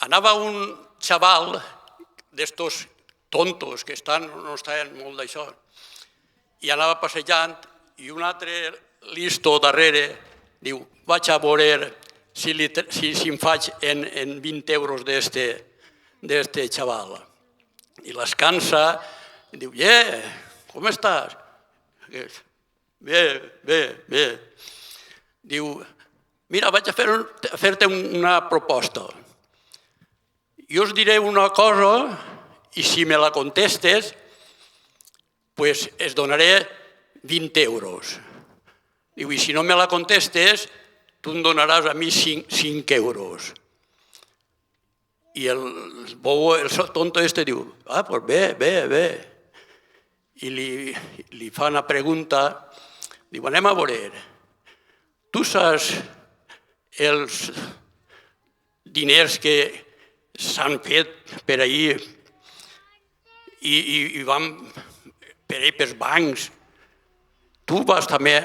Anava un xaval d'estos tontos que no estaven molt d'això i anava passejant i un altre listo darrere diu, vaig a veure si em faig en 20 euros d'este xaval. I l'escansa i diu, com estàs? Bé, bé, bé. Diu, mira, vaig a fer-te una proposta. Jo us diré una cosa i si me la contestes, doncs es donaré 20 euros. Diu, i si no me la contestes, tu em donaràs a mi 5 euros. I el tonto este diu, doncs bé, bé, bé. I li fa una pregunta, diu, anem a veure, tu saps els diners que s'han fet per ahir i van per ahir pels bancs? Tu vas també?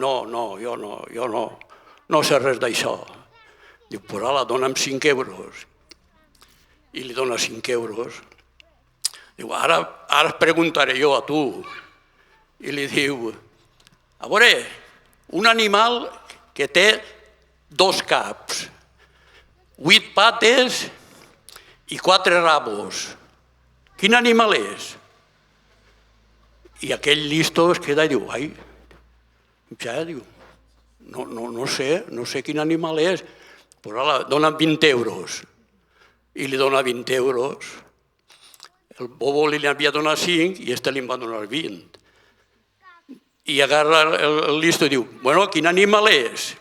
No, jo no sé res d'això. Diu, però ala, dona'm 5 euros. I li dona 5 euros. Diu, ara et preguntaré jo a tu. I li diu, a veure, un animal que té 2 caps, 8 pates i 4 rabos. Quin animal és? I aquell listo es queda i diu, ai, ja, diu, no sé quin animal és, però ala, dona'm 20 euros. I li dona 20 euros. El bobo li havia donat 5 i este li va donar 20. I agarra el listo i diu, bueno, quin animal és?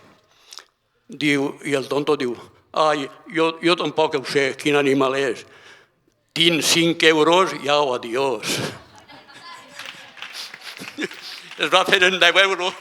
I el tonto diu, ai, jo tampoc ho sé quin animal és. Tinc 5 euros i au, adiós. Es va fer en 10 euros.